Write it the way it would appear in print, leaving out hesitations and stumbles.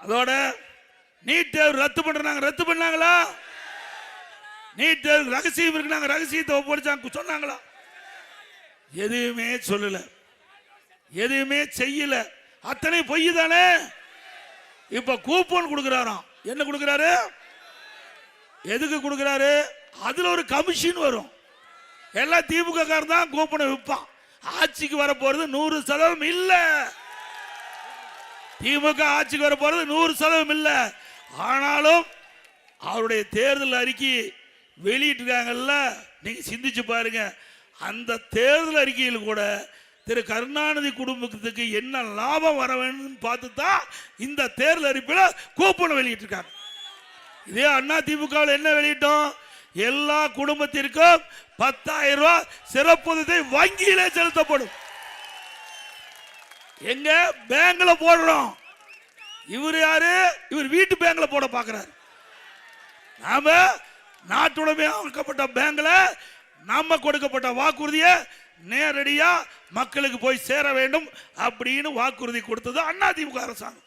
அதோட நீட் தேர்வு ரத்து பண்றாங்க, ரத்து பண்ணாங்களா? நீட் தேர்வு ரகசியம் இருக்கு, ரகசியத்தை ஒப்படைச்சாங்க சொன்னாங்களா? எதுவுமே சொல்லல, எதுவுமே செய்யல, அத்தனை பொய் தானே. இப்ப கூப்பன் கொடுக்கிறாராம். என்ன கொடுக்கிறாரு? எதுக்கு கொடுக்கிறாரு? அதுல ஒரு கமிஷன் வரும். எல்லாம் திமுக காரன் தான் கூப்பனை விற்பான். ஆட்சிக்கு வர போறது 100% இல்ல. திமுக ஆட்சிக்கு வர போறது 100% இல்ல. ஆனாலும் அவருடைய தேர்தல் அறிக்கை வெளியிட்டிருக்காங்கல்ல, நீங்க சிந்திச்சு பாருங்க. அந்த தேர்தல் அறிக்கையில் கூட திரு கருணாநிதி குடும்பத்துக்கு என்ன லாபம் வர வேண்டும் பார்த்து தான் இந்த தேர்தல் அறிக்கையில் கூப்பனை வெளியிட்டிருக்காங்க. இதே அண்ணா திமுக என்ன வெளியிட்டோம்? எல்லா குடும்பத்திற்கும் 10,000 ரூபாய் சிறப்பு உதவி வங்கியிலே செலுத்தப்படும். எங்க பேங்க்ல போடுறோம். இவர் யாரு? இவர் வீட்டு பேங்க்ல போட பாக்குறாரு. நாம நாட்டுடைமையாக்கப்பட்ட பேங்க்ல நம்ம கொடுக்கப்பட்ட வாக்குறுதியை நேரடியா மக்களுக்கு போய் சேர வேண்டும் அப்படின்னு வாக்குறுதி கொடுத்தது அண்ணா திமுக அரசாங்கம்.